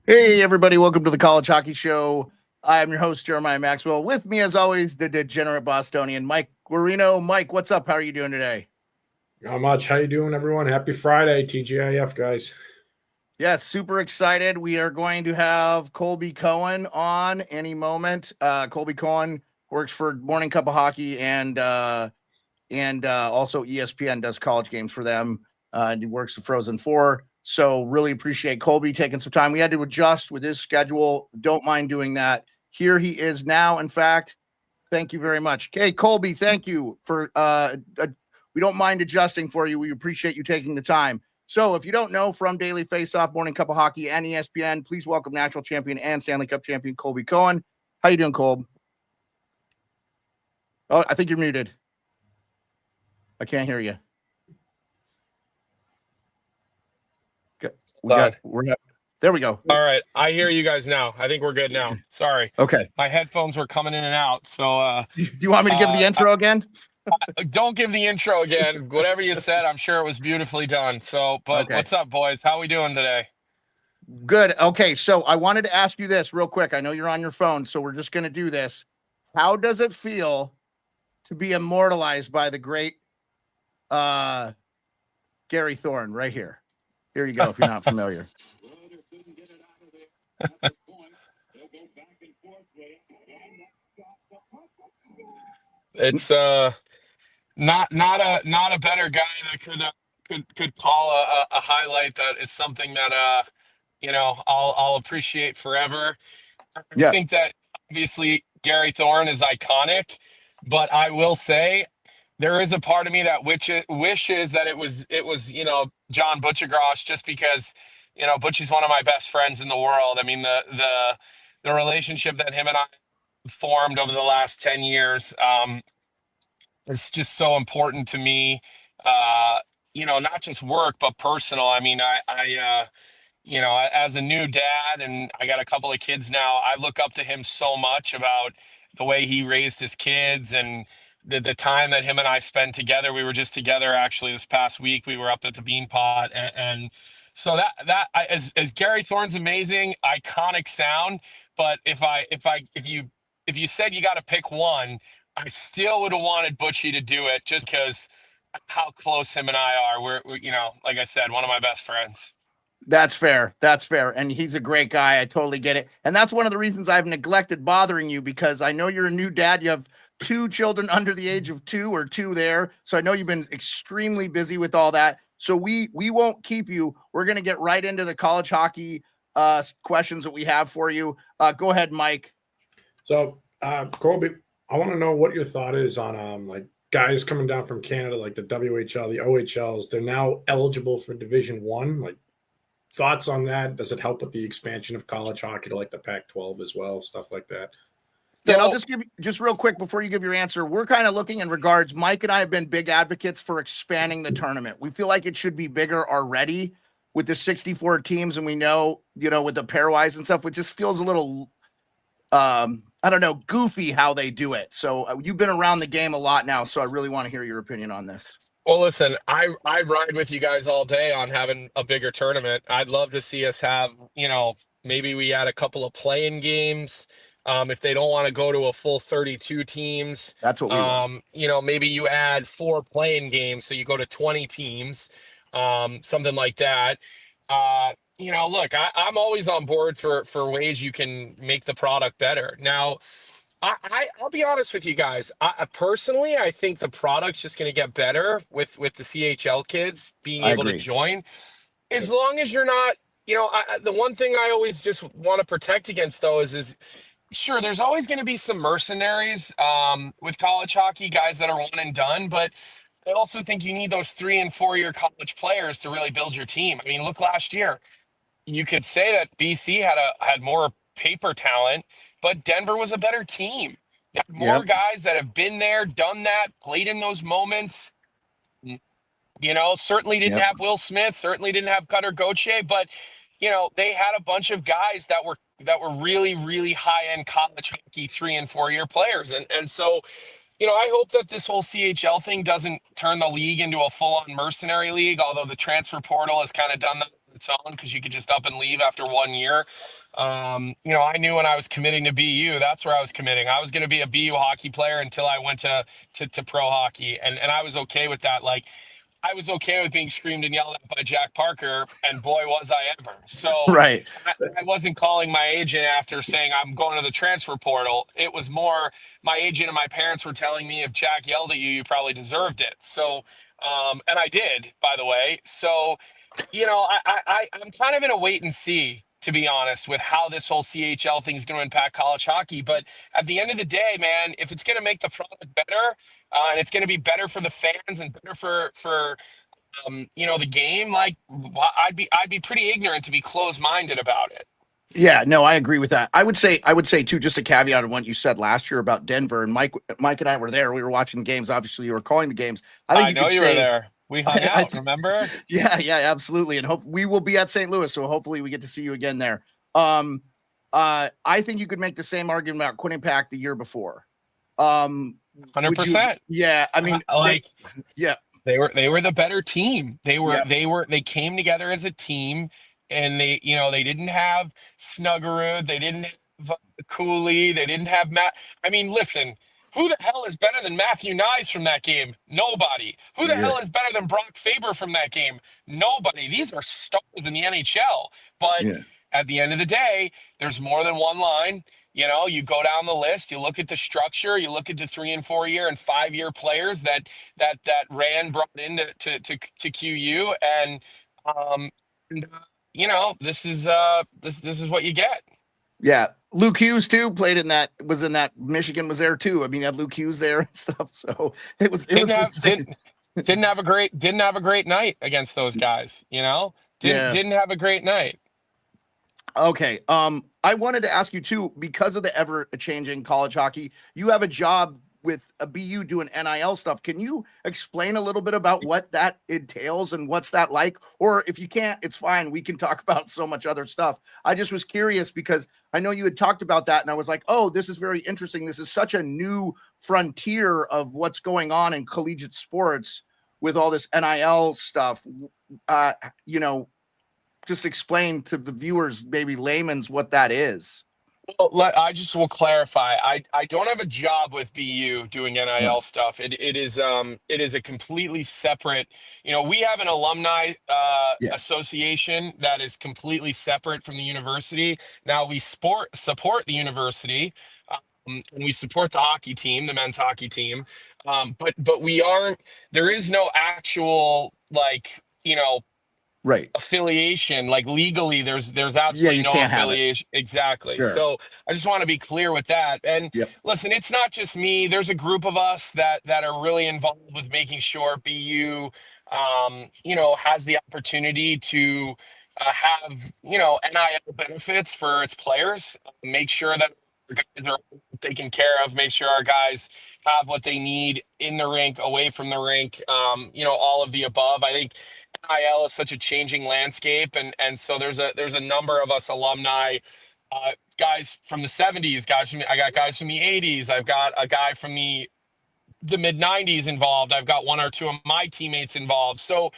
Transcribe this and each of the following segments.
Hey, everybody, welcome to the College Hockey Show. I am your host, Jeremiah Maxwell. With me, as always, the degenerate Bostonian, Mike Guarino. Mike, what's up? How are you doing today? Not much. How you doing, everyone? Happy Friday, TGIF guys. Yes, super excited. We are going to have Colby Cohen on any moment. Colby Cohen works for Morning Cup of Hockey and also ESPN does college games for them. And he works the Frozen Four. So really appreciate Colby taking some time. We had to adjust with his schedule. Don't mind doing that. Here he is now. In fact, thank you very much. Okay, Colby, thank you for we don't mind adjusting for you. We appreciate you taking the time. So if you don't know, from Daily Faceoff, Morning Cup of Hockey, and ESPN, please welcome national champion and Stanley Cup champion Colby Cohen. How you doing, Colby? Oh, I think you're muted. I can't hear you. There we go. All right. I hear you guys now. I think we're good now. Sorry. Okay. My headphones were coming in and out. So do you want me to give the intro again? Don't give the intro again. Whatever you said, I'm sure it was beautifully done. So, but Okay. What's up, boys? How we doing today? Good. Okay. So I wanted to ask you this real quick. I know you're on your phone, so we're just going to do this. How does it feel to be immortalized by the great Gary Thorne right here? Here you go, if you're not familiar. It's not a better guy that could call a highlight that is something that I'll appreciate forever. I think that obviously Gary Thorne is iconic, but I will say there is a part of me that wishes that it was John Butchergross, just because Butchie's one of my best friends in the world. I mean the relationship that him and I formed over the last 10 years is just so important to me. Not just work but personal. I mean, as a new dad, and I got a couple of kids now, I look up to him so much about the way he raised his kids and the time that him and I spent together. We were just together actually this past week. We were up at the Beanpot, and so as Gary Thorne's amazing, iconic sound. But if you said you got to pick one, I still would have wanted Butchie to do it, just because how close him and I are. We're like I said, one of my best friends. That's fair. That's fair. And he's a great guy. I totally get it. And that's one of the reasons I've neglected bothering you, because I know you're a new dad. You have 2 children under the age of 2 or 2 there. So I know you've been extremely busy with all that. So we won't keep you. We're going to get right into the college hockey questions that we have for you. Go ahead, Mike. So, Colby, I want to know what your thought is on like guys coming down from Canada, like the WHL, the OHLs. They're now eligible for Division One. Like, thoughts on that? Does it help with the expansion of college hockey to like the Pac-12 as well, stuff like that? And I'll just give you just real quick before you give your answer. We're kind of looking in regards. Mike and I have been big advocates for expanding the tournament. We feel like it should be bigger already with the 64 teams, and we know, with the pairwise and stuff, it just feels a little, I don't know, goofy how they do it. So you've been around the game a lot now, so I really want to hear your opinion on this. Well, listen, I ride with you guys all day on having a bigger tournament. I'd love to see us have, maybe we add a couple of play-in games. If they don't want to go to a full 32 teams, that's what we want. Maybe you add 4 play-in games, so you go to 20 teams, something like that. Look, I'm always on board for ways you can make the product better. Now, I'll be honest with you guys. Personally, I think the product's just going to get better with the CHL kids being able to join, as long as you're not. The one thing I always just want to protect against, though, is sure, there's always going to be some mercenaries with college hockey, guys that are one and done, but I also think you need those 3 and 4 year college players to really build your team. I mean, look last year. You could say that BC had more paper talent, but Denver was a better team. They had more guys that have been there, done that, played in those moments. Certainly didn't have Will Smith, certainly didn't have Cutter Gauthier, but they had a bunch of guys that were really, really high end college hockey 3 and 4 year players, and so. I hope that this whole CHL thing doesn't turn the league into a full-on mercenary league, although the transfer portal has kind of done that its own because you could just up and leave after 1 year. You know, I knew when I was committing to BU, that's where I was committing. I was going to be a BU hockey player until I went to pro hockey, and I was okay with that. Like, I was okay with being screamed and yelled at by Jack Parker, and boy, was I ever. So Right. I wasn't calling my agent after saying I'm going to the transfer portal. It was more my agent and my parents were telling me if Jack yelled at you, you probably deserved it. So, and I did, by the way. So, you know, I'm kind of in a wait and see, to be honest, with how this whole CHL thing is going to impact college hockey. But at the end of the day, man, if it's going to make the product better, and it's going to be better for the fans and better for you know, the game, like I'd be pretty ignorant to be closed minded about it. Yeah, no, I agree with that. I would say too, just a caveat on what you said last year about Denver, and Mike and I were there. We were watching the games. Obviously, you were calling the games. I think I you know could you say, were there. We hung I out, remember? yeah, absolutely. And hope we will be at St. Louis, so hopefully we get to see you again there. I think you could make the same argument about Quinnipiac the year before. 100%. Yeah, I mean, like, yeah, they were the better team. Yeah. They came together as a team, and they, you know, they didn't have Snuggerud, they didn't have Cooley, they didn't have Matt. I mean, listen, who the hell is better than Matthew Nyes from that game? Nobody. Who the Yeah. hell is better than Brock Faber from that game? Nobody. These are stars in the NHL. But Yeah. at the end of the day, there's more than one line. You know, you go down the list, you look at the structure, you look at the 3 and 4 year and 5 year players that Rand brought into to QU, and you know, this is what you get. Yeah. Luke Hughes too was in that Michigan was there too. I mean, you had Luke Hughes there and stuff. So it was insane. Didn't have a great night against those guys, you know? Didn't have a great night. Okay. I wanted to ask you too, because of the ever changing college hockey, you have a job with a BU doing NIL stuff. Can you explain a little bit about what that entails and what's that like? Or if you can't, it's fine. We can talk about so much other stuff. I just was curious because I know you had talked about that and I was like, oh, this is very interesting. This is such a new frontier of what's going on in collegiate sports with all this NIL stuff. You know, just explain to the viewers, maybe layman's, what that is. Well, I just will clarify. I don't have a job with BU doing NIL stuff. It is a completely separate. You know, we have an alumni association that is completely separate from the university. Now we support the university, and we support the hockey team, the men's hockey team. But we aren't. There is no actual, like, you know, right, affiliation. Like, legally there's absolutely no affiliation. Exactly. Sure. So I just want to be clear with that. And listen, it's not just me. There's a group of us that are really involved with making sure BU you know, has the opportunity to have, you know, NIL benefits for its players, make sure that our guys are taken care of, make sure our guys have what they need in the rink, away from the rink, you know, all of the above. I think NIL is such a changing landscape, and so there's a number of us alumni, guys from the 70s, I got guys from the 80s, I've got a guy from the mid 90s involved, I've got 1 or 2 of my teammates involved. So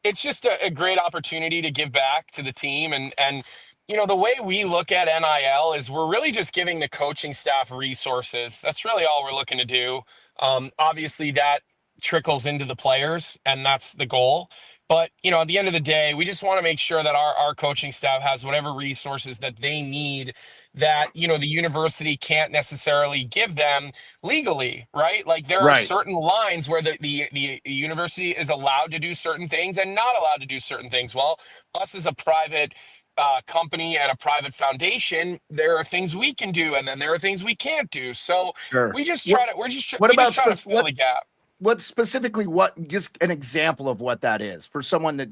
it's just a great opportunity to give back to the team, and you know, the way we look at NIL is we're really just giving the coaching staff resources. That's really all we're looking to do. Obviously that trickles into the players, and that's the goal. But, you know, at the end of the day, we just want to make sure that our coaching staff has whatever resources that they need that, you know, the university can't necessarily give them legally, right? Like, there are certain lines where the university is allowed to do certain things and not allowed to do certain things. Well, us as a private company and a private foundation, there are things we can do, and then there are things we can't do. So we just try to fill the gap. What specifically, just an example of what that is for someone that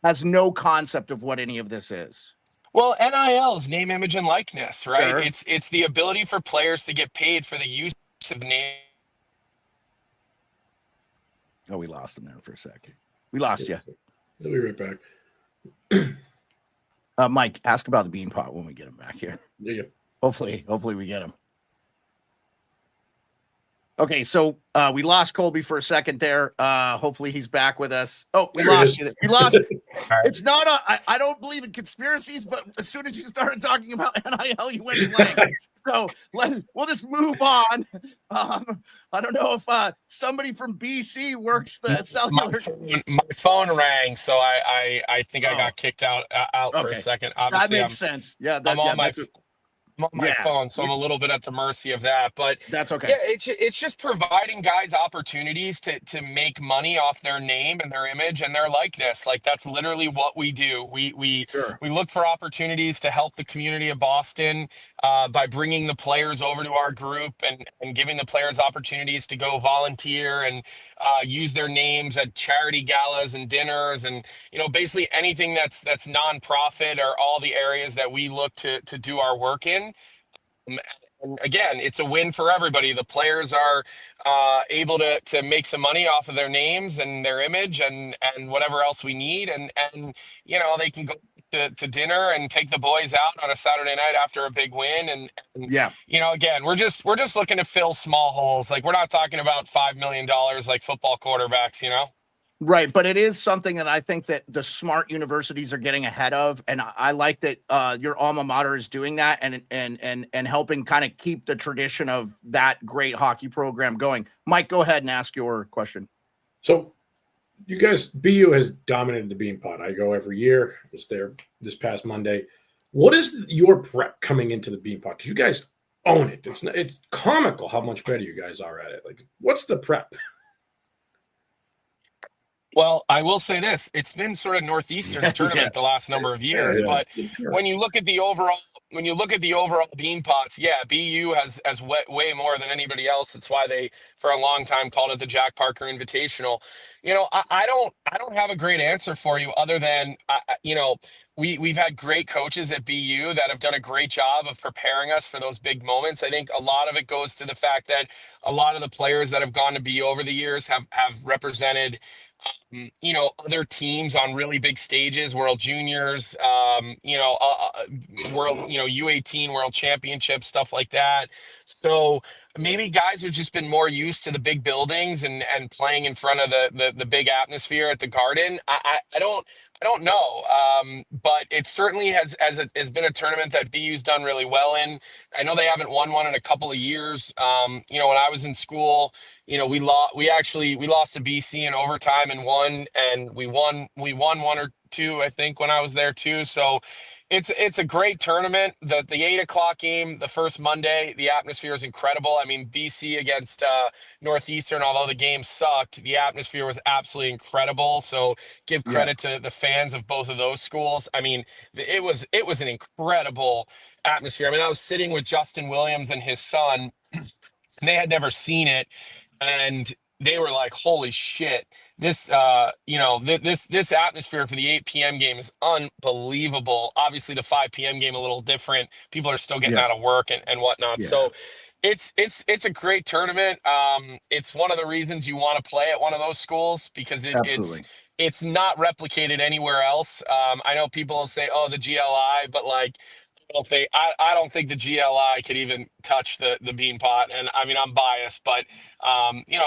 has no concept of what any of this is? Well, NIL is name, image, and likeness, right? Sure. It's the ability for players to get paid for the use of name. Oh, we lost him there for a second. We lost you. He'll be right back. Mike, ask about the bean pot when we get him back here. Yeah. Hopefully we get him. Okay, so we lost Colby for a second there. Hopefully he's back with us. Oh, we lost you. We lost It's not I don't believe in conspiracies, but as soon as you started talking about NIL, you went blank. So we'll just move on. I don't know if somebody from BC works the cellular. My phone rang, so I think I Oh, got kicked out for a okay. second. That Obviously, makes sense. Yeah, I'm on my that's I'm on my yeah, phone, so I'm a little bit at the mercy of that. But that's okay. yeah, it's just providing guys opportunities to make money off their name and their image and their likeness. Like that's literally what we do. Sure. We look for opportunities to help the community of Boston by bringing the players over to our group and giving the players opportunities to go volunteer and use their names at charity galas and dinners and basically anything that's nonprofit or all the areas that we look to do our work in. Um, And again, it's a win for everybody. The players are able to make some money off of their names and their image and whatever else we need, and they can go to dinner and take the boys out on a Saturday night after a big win. And Yeah. again, we're just looking to fill small holes. Like we're not talking about $5 million like football quarterbacks. Right, but it is something that I think that the smart universities are getting ahead of, and I like that your alma mater is doing that and helping kind of keep the tradition of that great hockey program going. Mike, go ahead and ask your question. So, you guys, BU has dominated the Beanpot. I go every year. I was there this past Monday. What is your prep coming into the Beanpot? Because you guys own it. It's comical how much better you guys are at it. Like, what's the prep? Well, I will say this: it's been sort of Northeastern's tournament the last number of years. Yeah. But when you look at the overall, bean pots, yeah, BU has way more than anybody else. That's why they, for a long time, called it the Jack Parker Invitational. I don't have a great answer for you other than we've had great coaches at BU that have done a great job of preparing us for those big moments. I think a lot of it goes to the fact that a lot of the players that have gone to BU over the years have represented other teams on really big stages, World Juniors, World, U18 World Championships, stuff like that. So maybe guys have just been more used to the big buildings and playing in front of the big atmosphere at the Garden. I don't know, but it certainly has been a tournament that BU's done really well in. I know they haven't won one in a couple of years. When I was in school, we lost to BC in overtime and won, and we won one or two, I think, when I was there too. So it's a great tournament. The 8 o'clock game, the first Monday, the atmosphere is incredible. I mean, BC against Northeastern, although the game sucked, the atmosphere was absolutely incredible. So give credit to the fans of both of those schools. I mean, it was an incredible atmosphere. I mean, I was sitting with Justin Williams and his son, and they had never seen it, and they were like, "Holy shit! This this atmosphere for the 8 p.m. game is unbelievable." Obviously, the 5 p.m. game a little different. People are still getting out of work and whatnot. Yeah. So it's a great tournament. It's one of the reasons you want to play at one of those schools because Absolutely. it's not replicated anywhere else. I know people will say, "Oh, the GLI," but like I don't think the GLI could even touch the Beanpot. And I mean, I'm biased, but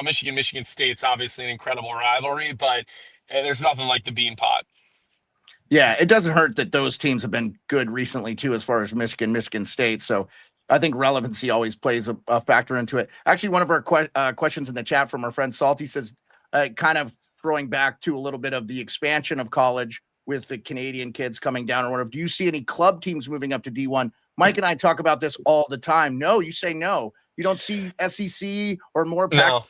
Michigan State's obviously an incredible rivalry, but there's nothing like the Beanpot. Yeah, it doesn't hurt that those teams have been good recently too, as far as Michigan State. So I think relevancy always plays a factor into it. Actually, one of our questions in the chat from our friend Salty says, kind of throwing back to a little bit of the expansion of college with the Canadian kids coming down or whatever. Do you see any club teams moving up to D1? Mike and I talk about this all the time. No, you say no. You don't see SEC or more Pac,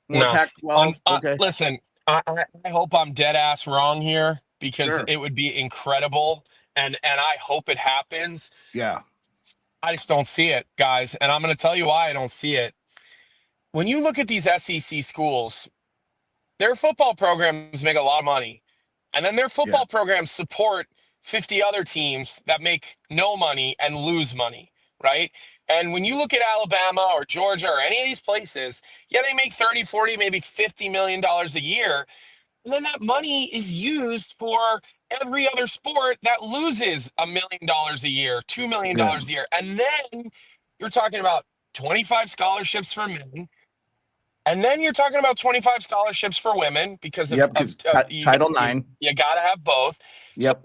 no. Pac-12? Okay. Listen, I hope I'm dead ass wrong here because it would be incredible, and I hope it happens. Yeah. I just don't see it, guys, and I'm going to tell you why I don't see it. When you look at these SEC schools, their football programs make a lot of money. And then their football programs support 50 other teams that make no money and lose money, right? And when you look at Alabama or Georgia or any of these places, they make 30, 40, maybe $50 million a year. And then that money is used for every other sport that loses $1 million a year, $2 million a year. And then you're talking about 25 scholarships for men, And then you're talking about 25 scholarships for women because Yep, 'cause Title IX. You got to have both. So, Yep.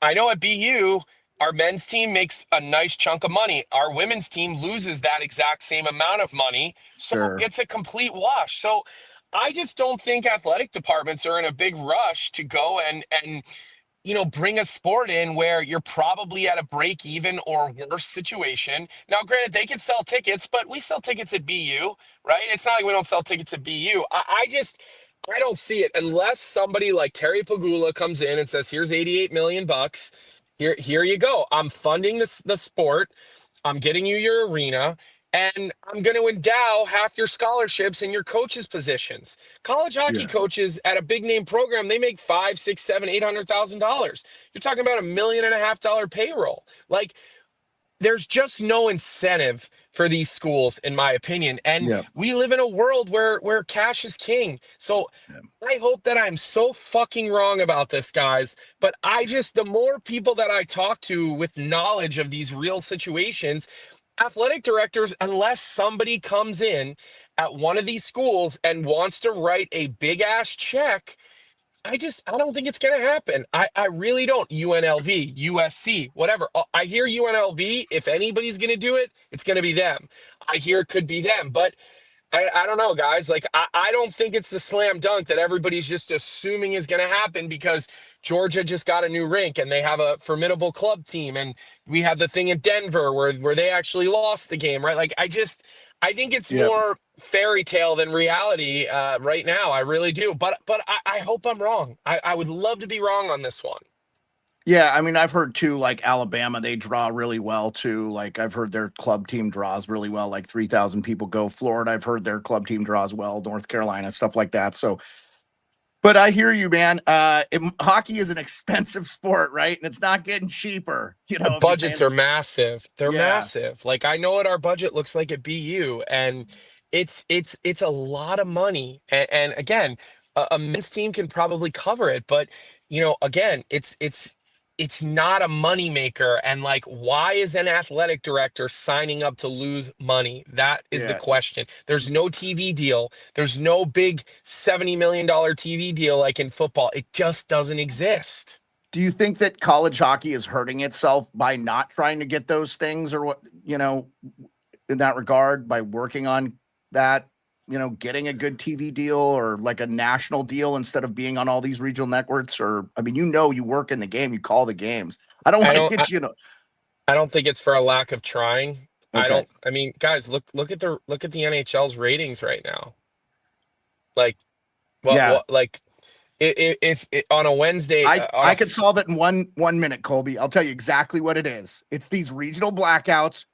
I know at BU, our men's team makes a nice chunk of money. Our women's team loses that exact same amount of money. So Sure. it's a complete wash. So I just don't think athletic departments are in a big rush to go and bring a sport in where you're probably at a break even or worse situation. Now, granted, they can sell tickets, but we sell tickets at BU, right? It's not like we don't sell tickets at BU. I don't see it unless somebody like Terry Pagula comes in and says, here's 88 million bucks. Here you go. I'm funding the sport. I'm getting you your arena. And I'm going to endow half your scholarships and your coaches' positions. College hockey Yeah. coaches at a big name program, they make $5, $6, $7, $800,000. You're talking about $1.5 million payroll. Like, there's just no incentive for these schools, in my opinion. And Yeah. we live in a world where cash is king. So Yeah. I hope that I'm so fucking wrong about this, guys. But the more people that I talk to with knowledge of these real situations, athletic directors, unless somebody comes in at one of these schools and wants to write a big ass check, I don't think it's going to happen. I really don't. UNLV, USC, whatever. I hear UNLV. If anybody's going to do it, it's going to be them. I hear it could be them, but I don't know, guys. Like, I don't think it's the slam dunk that everybody's just assuming is going to happen because Georgia just got a new rink and they have a formidable club team. And we have the thing in Denver where they actually lost the game, right? Like, I think it's Yep. more fairy tale than reality right now. I really do. But I hope I'm wrong. I would love to be wrong on this one. Yeah, I mean, I've heard too, like Alabama, they draw really well too. Like I've heard their club team draws really well, like 3,000 people go. Florida, I've heard their club team draws well. North Carolina, stuff like that. So, but I hear you, man. Hockey is an expensive sport, right? And it's not getting cheaper. The if you're budgets paying- are massive. They're Yeah. massive. Like, I know what our budget looks like at BU, and it's a lot of money. And again, a men's team can probably cover it, but again, it's not a money maker. And like, why is an athletic director signing up to lose money? That is the Yeah. question. There's no TV deal. There's no big $70 million TV deal like in football. It just doesn't exist. Do you think that college hockey is hurting itself by not trying to get those things, or what, in that regard, by working on that, getting a good TV deal or like a national deal instead of being on all these regional networks? Or, I mean, you work in the game, you call the games. I don't want to get, I don't think it's for a lack of trying. Okay. I mean, guys, look at the NHL's ratings right now. Like, Yeah. like if on a Wednesday, I could solve it in one minute, Colby. I'll tell you exactly what it is. It's these regional blackouts.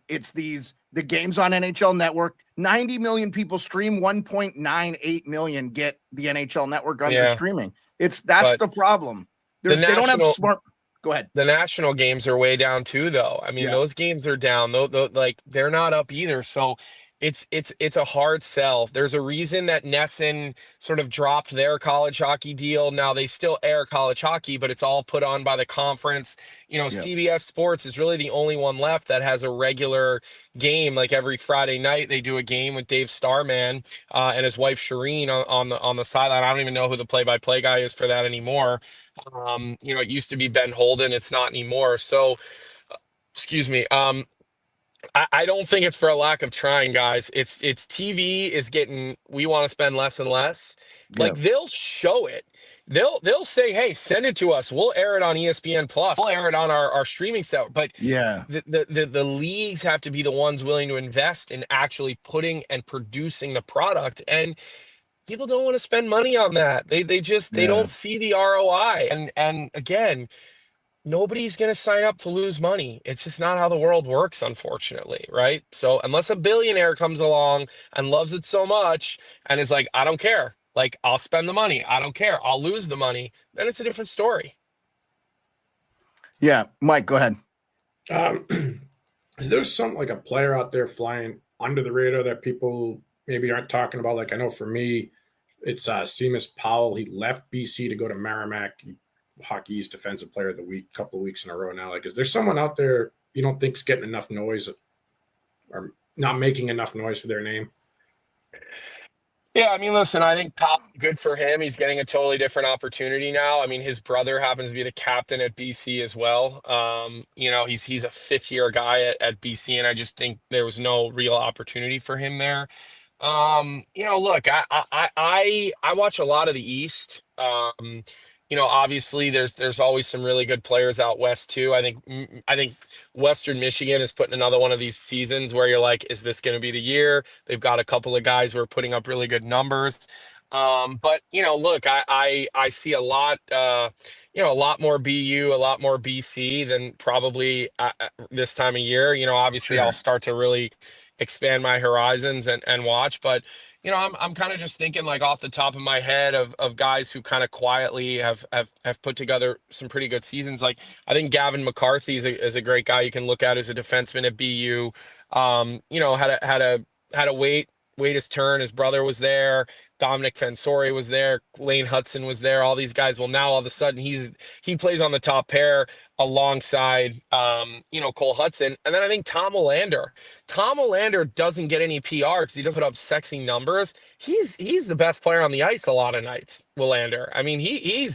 It's the games on NHL Network. 90 million people stream. 1.98 million get the NHL Network on their streaming. That's But the problem. the They don't have national- smart. Go ahead. The national games are way down too, though. I mean, Yeah. those games are down. Like, they're not up either. So it's a hard sell. There's a reason that Nesson sort of dropped their college hockey deal. Now they still air college hockey, but it's all put on by the conference. CBS Sports is really the only one left that has a regular game. Like, every Friday night they do a game with Dave Starman and his wife Shireen on the sideline. I don't even know who the play-by-play guy is for that anymore. It used to be Ben Holden. It's not anymore. So, excuse me. I don't think it's for a lack of trying, guys. It's TV is getting, we want to spend less and less. Like, they'll show it. They'll say, hey, send it to us. We'll air it on ESPN Plus. We'll air it on our streaming set. But Yeah. the leagues have to be the ones willing to invest in actually putting and producing the product. And people don't want to spend money on that. They don't see the ROI. And again, nobody's going to sign up to lose money. It's just not how the world works, unfortunately, right? So unless a billionaire comes along and loves it so much and is like, I don't care, like, I'll spend the money, I don't care, I'll lose the money, then it's a different story. Yeah. Mike, go ahead. Is there like a player out there flying under the radar that people maybe aren't talking about? Like, I know for me, it's Seamus Powell. He left BC to go to Merrimack. Hockey East Defensive Player of the Week, a couple of weeks in a row now. Like, is there someone out there you don't think's getting enough noise or not making enough noise for their name? Yeah, I mean, listen, I think Pop, good for him. He's getting a totally different opportunity now. I mean, his brother happens to be the captain at BC as well. He's a fifth year guy at BC, and I just think there was no real opportunity for him there. Look, I watch a lot of the East. Obviously there's always some really good players out west too. I think Western Michigan is putting another one of these seasons where you're like, is this going to be the year? They've got a couple of guys who are putting up really good numbers. But look, I see a lot more BU, a lot more BC than probably this time of year. Obviously I'll Sure. start to really expand my horizons and watch. But I'm kind of just thinking like off the top of my head of guys who kind of quietly have put together some pretty good seasons. Like I think Gavin McCarthy is a great guy you can look at as a defenseman at BU. Had a wait his turn. His brother was there. Dominic Fensori was there. Lane Hudson was there. All these guys. Well, now all of a sudden he plays on the top pair alongside Cole Hudson. And then I think Tom Olander. Tom Olander doesn't get any PR because he doesn't put up sexy numbers. He's the best player on the ice a lot of nights. Willander. I mean, he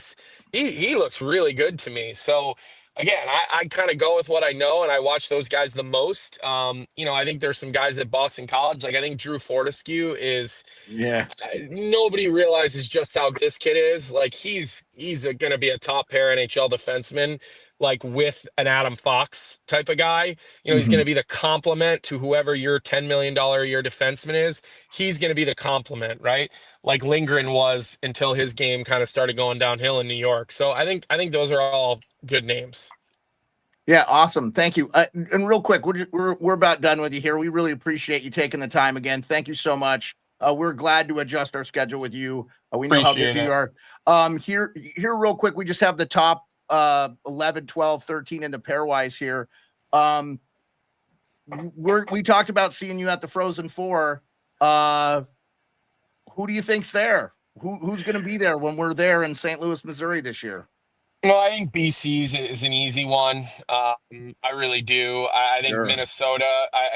looks really good to me. So again, I kind of go with what I know, and I watch those guys the most. I think there's some guys at Boston College. Like I think Drew Fortescue is. Yeah. Nobody realizes just how good this kid is. Like he's going to be a top pair NHL defenseman, like with an Adam Fox type of guy. He's going Mhm. to be the complement to whoever your $10 million a year defenseman is. He's going to be the complement, right? Like Lindgren was until his game kind of started going downhill in New York. So I think those are all good names. Yeah, awesome. Thank you. And real quick, we're about done with you here. We really appreciate you taking the time again. Thank you so much. We're glad to adjust our schedule with you. We know how Appreciate busy you it. are. Here real quick, we just have the top 11, 12, 13 in the pairwise here. We talked about seeing you at the Frozen Four. Who do you think's there? Who's going to be there when we're there in St. Louis, Missouri this year? Well, I think BC's is an easy one. I really do. I think Sure. Minnesota.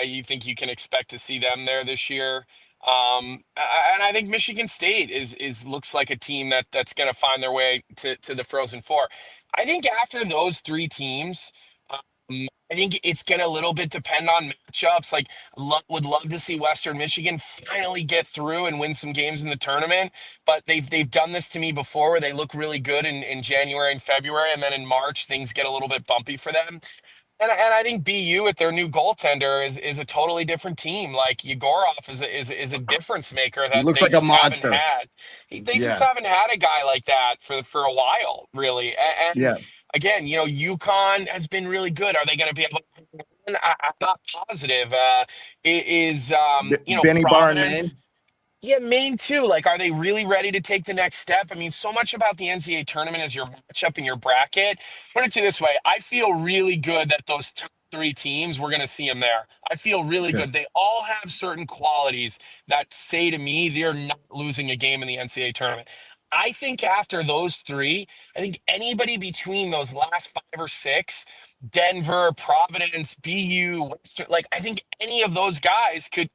You think you can expect to see them there this year. And I think Michigan State is looks like a team that's going to find their way to the Frozen Four. I think after those three teams, I think it's going to a little bit depend on matchups. Like, would love to see Western Michigan finally get through and win some games in the tournament. But they've done this to me before, where they look really good in January and February, and then in March things get a little bit bumpy for them. And I think BU with their new goaltender is a totally different team. Like Yegorov is a difference maker He that looks they like a just haven't monster. had. They just Yeah. haven't had a guy like that for a while, really. And Yeah. again, UConn has been really good. Are they going to be able to win? I'm not positive. Benny Barr in Providence. Maine. Yeah, Maine too. Like, are they really ready to take the next step? I mean, so much about the NCAA tournament is your matchup in your bracket. Put it to this way: I feel really good that those top three teams, we're going to see them there. I feel really Okay. good. They all have certain qualities that say to me they're not losing a game in the NCAA tournament. I think after those three, I think anybody between those last five or six, Denver, Providence, BU, Western, like I think any of those guys could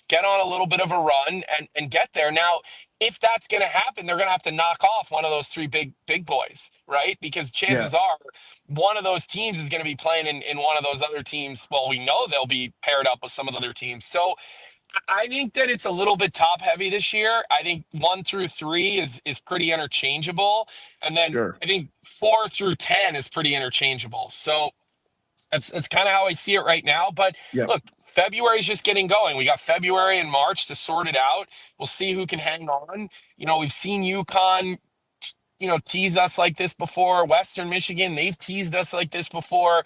get on a little bit of a run and get there. Now, if that's going to happen, they're going to have to knock off one of those three big boys, right? Because Yeah. chances are one of those teams is going to be playing in one of those other teams. Well, we know they'll be paired up with some of the other teams. So I think that it's a little bit top heavy this year. I think 1 through 3 is pretty interchangeable, and then Sure. I think 4 through 10 is pretty interchangeable. So that's kind of how I see it right now. But Yeah. look, February is just getting going. We got February and March to sort it out. We'll see who can hang on. We've seen UConn, tease us like this before. Western Michigan, they've teased us like this before.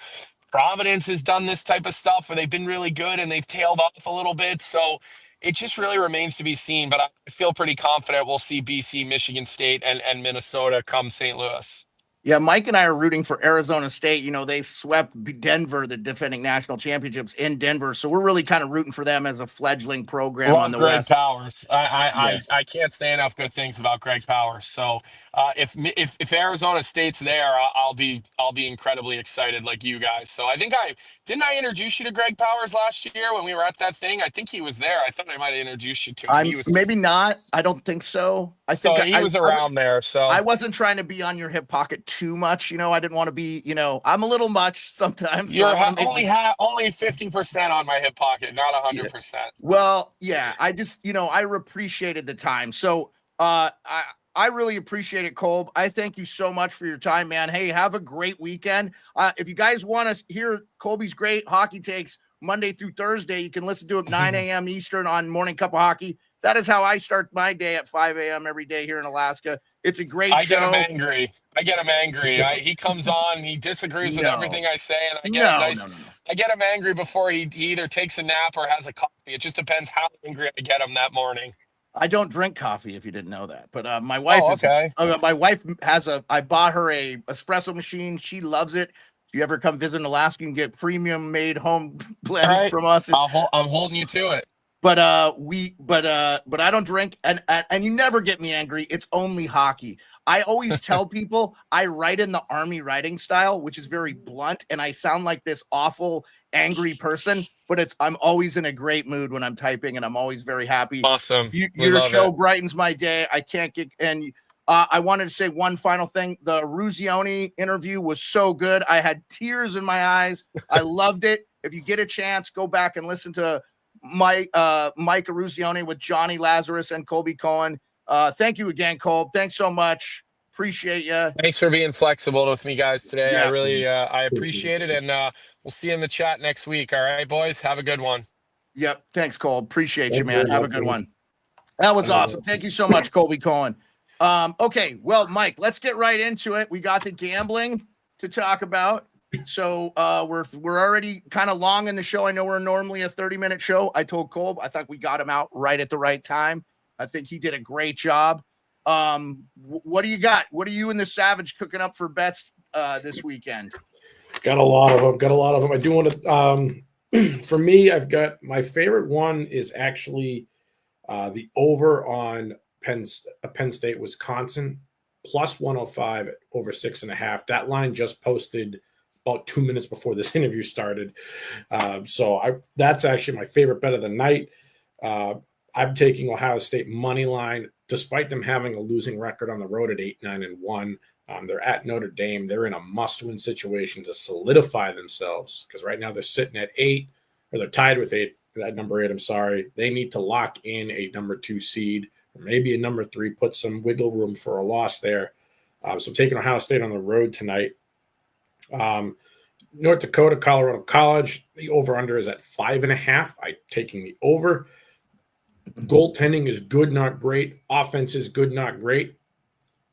Providence has done this type of stuff where they've been really good and they've tailed off a little bit. So it just really remains to be seen. But I feel pretty confident we'll see BC, Michigan State, and Minnesota come St. Louis. Yeah, Mike and I are rooting for Arizona State. You know, they swept Denver, the defending national championships in Denver. So we're really kind of rooting for them as a fledgling program on Love the Greg West. Powers. Yeah. I can't say enough good things about Greg Powers. So if Arizona State's there, I'll be incredibly excited like you guys. So I think I introduce you to Greg Powers last year when we were at that thing. I think he was there. I thought I might have introduced you to him. I'm maybe not. I don't think so. I So think he was around there. So I wasn't trying to be on your hip pocket too much. You know, I didn't want to be, you know, I'm a little much sometimes. So you're I wanna make only 50% on my hip pocket, not Yeah. 100%. Well, yeah, I just, you know, I appreciated the time. So I really appreciate it, Kolb. I thank you so much for your time, man. Hey, have a great weekend. If you guys want to hear Colby's great hockey takes Monday through Thursday, you can listen to it 9 a.m. Eastern on Morning Cup of Hockey. That is how I start my day at 5 a.m. every day here in Alaska. It's a great show. I get him angry. He comes on, he disagrees with No. everything I say, and No. I get him angry before he either takes a nap or has a coffee. It just depends how angry I get him that morning. I don't drink coffee if you didn't know that, but my wife okay. my wife has I bought her a espresso machine. She loves it. If you ever come visit Alaska, you can get premium made home blend Right. from us. I'm holding you to it. But I don't drink, and you never get me angry. It's only hockey. I always tell people I write in the Army writing style, which is very blunt, and I sound like this awful, angry person. But I'm always in a great mood when I'm typing, and I'm always very happy. Awesome. Your show brightens my day. I can't get and. I wanted to say one final thing. The Ruzioni interview was so good. I had tears in my eyes. I loved it. If you get a chance, go back and listen to Mike Ruzioni with Johnny Lazarus and Colby Cohen. Thank you again, Kolb. Thanks so much. Appreciate you. Thanks for being flexible with me, guys, today. Yeah. I really I appreciate it, and we'll see you in the chat next week. All right, boys, have a good one. Yep. Thanks, Kolb. Appreciate you, Thank man. you. Have a good one. That was awesome. Thank you so much, Colby Cohen. Okay, well, Mike, let's get right into it. We got the gambling to talk about. So we're already kind of long in the show. I know we're normally a 30-minute show. I told Kolb I thought we got him out right at the right time. I think he did a great job. What do you got? What are you and the Savage cooking up for bets this weekend? Got a lot of them. I do want to. For me, I've got my favorite one is actually the over on Penn State, Wisconsin, plus 105 over 6.5. That line just posted about 2 minutes before this interview started. That's actually my favorite bet of the night. I'm taking Ohio State money line, despite them having a losing record on the road at 8-9-1. They're at Notre Dame. They're in a must-win situation to solidify themselves because right now they're sitting at 8, or they're tied with 8. At number 8, I'm sorry. They need to lock in a number 2 seed, or maybe a number 3, put some wiggle room for a loss there. So I'm taking Ohio State on the road tonight. North Dakota, Colorado College, the over-under is at 5.5. I'm taking the over. Goaltending is good, not great. Offense is good, not great.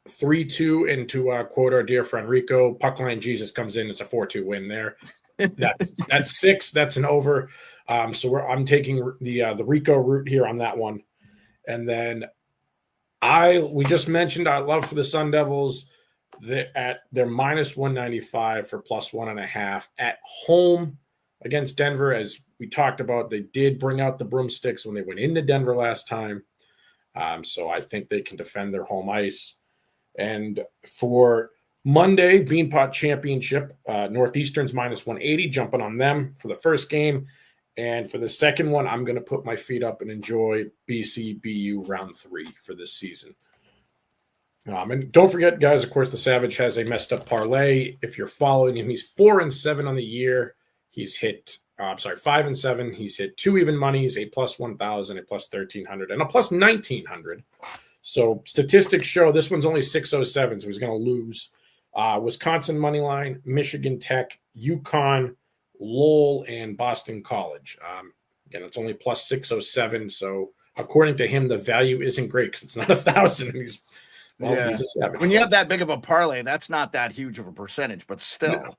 3-2, and to quote our dear friend Rico, puck line Jesus comes in. It's a 4-2 win there. That's 6. That's an over. I'm taking the Rico route here on that one. And then we just mentioned our love for the Sun Devils. They're minus 195 for plus 1.5 at home against Denver. As we talked about, they did bring out the broomsticks when they went into Denver last time. So I think they can defend their home ice. And for Monday, Beanpot Championship, Northeastern's minus 180, jumping on them for the first game. And for the second one, I'm going to put my feet up and enjoy BC BU round 3 for this season. And don't forget, guys, of course, the Savage has a messed up parlay. If you're following him, he's 4-7 on the year. He's hit, 5-7. He's hit 2 even monies, a plus 1,000, a plus 1,300, and a plus 1,900. So statistics show this one's only 607, so he's going to lose. Wisconsin money line, Michigan Tech, UConn, Lowell, and Boston College. Again, it's only plus 607. So according to him, the value isn't great because it's not 1,000. And he's a Savage. When you have that big of a parlay, that's not that huge of a percentage, but still. No.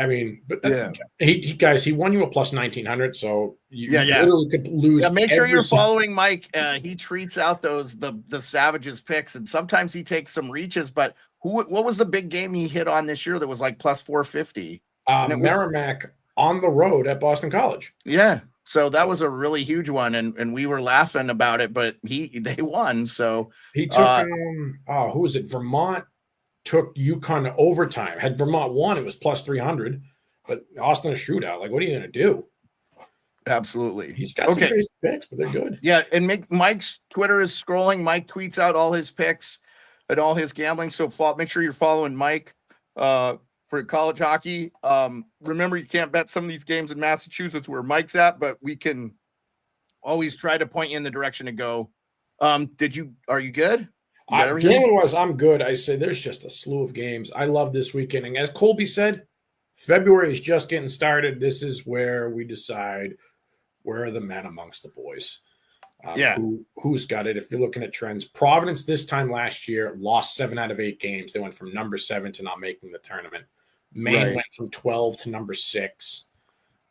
I mean, but Yeah. he won you a plus 1,900, so you Yeah. literally could lose. Yeah, make sure every you're single- following Mike. He treats out the Savages picks, and sometimes he takes some reaches. But What was the big game he hit on this year that was like plus 450? And it was- Merrimack on the road at Boston College. Yeah. So that was a really huge one, and we were laughing about it, but they won. So He took who was it? Vermont took UConn to overtime. Had Vermont won, it was plus 300. But Austin a shootout. Like, what are you gonna do? absolutely. He's got some crazy picks, but they're good. Yeah, and Mike's Twitter is scrolling. Mike tweets out all his picks and all his gambling. So make sure you're following Mike for college hockey. Remember, you can't bet some of these games in Massachusetts where Mike's at, but we can always try to point you in the direction to go. Are you good? Gambling-wise, I'm good. I say there's just a slew of games. I love this weekend. And as Colby said, February is just getting started. This is where we decide where are the men amongst the boys. Who's got it? If you're looking at trends, Providence this time last year lost 7 out of 8 games. They went from number 7 to not making the tournament. Maine went from 12 to number 6.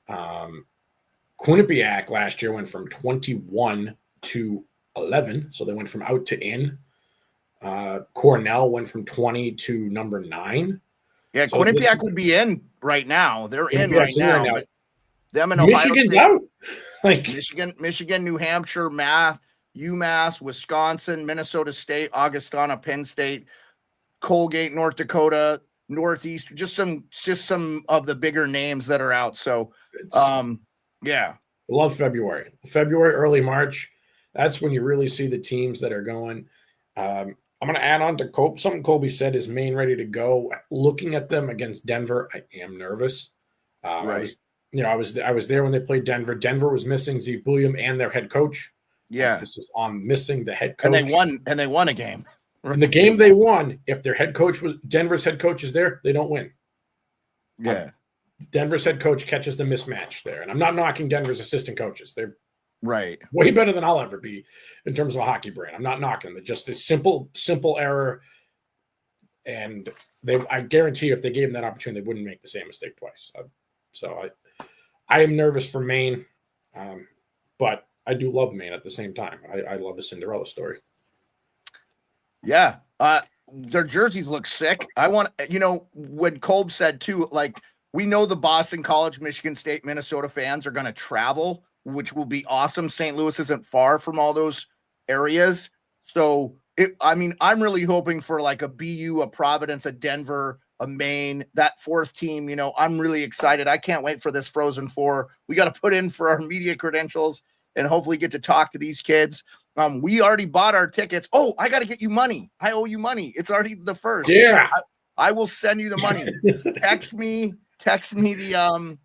Quinnipiac last year went from 21 to 11, so they went from out to in. Cornell went from 20 to number 9. Yeah, so Quinnipiac would be in right now. They're in right now. But them and Ohio Michigan's State, out. Michigan, New Hampshire, UMass, Wisconsin, Minnesota State, Augustana, Penn State, Colgate, North Dakota, Northeast, just some of the bigger names that are out. So, yeah. Love February, early March. That's when you really see the teams that are going. I'm going to add on to something Colby said is Maine ready to go. Looking at them against Denver, I am nervous. Right. I was there when they played Denver. Denver was missing Zeev Bulliam and their head coach. Yeah. This is on missing the head coach. And they won a game. In the game they won, if their head coach Denver's head coach is there, they don't win. Yeah. Denver's head coach catches the mismatch there. And I'm not knocking Denver's assistant coaches. They're right. Way better than I'll ever be in terms of a hockey brand. I'm not knocking them. Just a simple error. And I guarantee you if they gave them that opportunity, they wouldn't make the same mistake twice. I am nervous for Maine, but I do love Maine at the same time. I love the Cinderella story. Yeah. Their jerseys look sick. When Kolb said too, like, we know the Boston College, Michigan State, Minnesota fans are going to travel, which will be awesome. St. Louis isn't far from all those areas. So, I'm really hoping for like a BU, a Providence, a Denver, a Maine, that fourth team. I'm really excited. I can't wait for this Frozen Four. We got to put in for our media credentials and hopefully get to talk to these kids. We already bought our tickets. Oh, I got to get you money. I owe you money. It's already the first. Yeah. I will send you the money. Text me the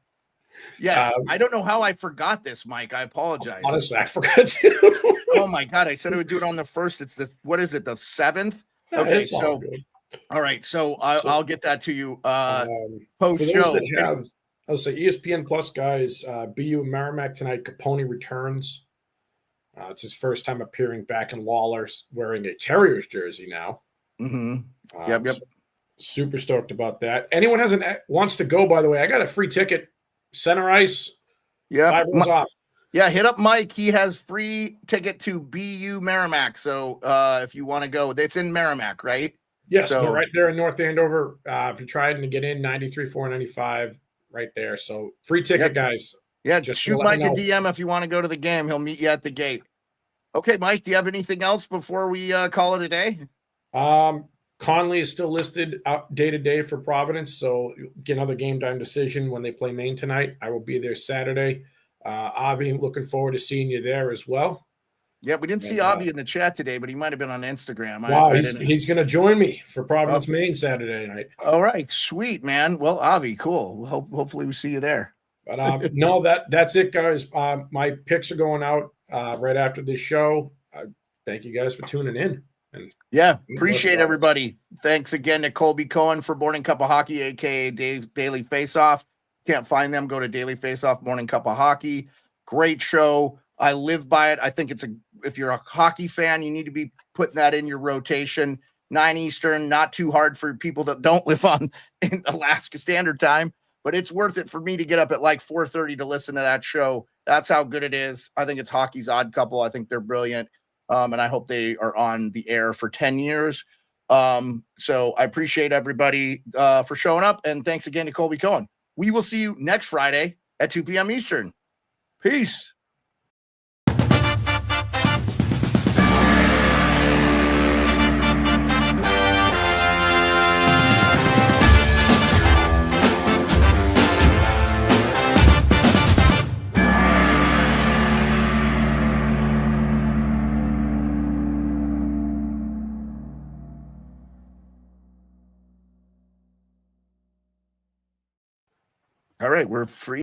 yes. I don't know how I forgot this, Mike. I apologize. Honestly, I forgot to. Oh my God. I said I would do it on the first. It's the 7th? Okay. So all right. So I'll get that to you post show. I'll say ESPN Plus guys, BU Merrimack tonight. Capone returns. It's his first time appearing back in Lawler wearing a Terriers jersey now. Mm-hmm. Yep. So super stoked about that. Anyone wants to go, by the way, I got a free ticket. Center ice. Yeah. 5 rows off. Yeah, hit up Mike. He has free ticket to BU Merrimack. So if you want to go, it's in Merrimack, right? Yes, so, right there in North Andover. If you're trying to get in, 93-495, right there. So free ticket, guys. Yeah, just shoot Mike a DM if you want to go to the game. He'll meet you at the gate. Okay, Mike, do you have anything else before we call it a day? Conley is still listed out day to day for Providence, so get another game time decision when they play Maine tonight. I will be there Saturday. Avi, looking forward to seeing you there as well. Yeah, we didn't see Avi in the chat today, but he might have been on Instagram. Wow, he's going to join me for Providence, Maine Saturday night. All right, sweet, man. Well, Avi, cool. Hopefully we see you there. But no, that's it, guys. My picks are going out right after this show. Thank you guys for tuning in. And appreciate everybody. Thanks again to Colby Cohen for Morning Cup of Hockey, aka Daily Faceoff. Can't find them, go to Daily Faceoff Morning Cup of Hockey. Great show. I live by it. I think if you're a hockey fan, you need to be putting that in your rotation. 9 Eastern, not too hard for people that don't live in Alaska Standard Time, but it's worth it for me to get up at like 4:30 to listen to that show. That's how good it is. I think it's hockey's odd couple. I think they're brilliant. And I hope they are on the air for 10 years. So I appreciate everybody for showing up, and thanks again to Colby Cohen. We will see you next Friday at 2 p.m. Eastern. Peace. All right, we're free.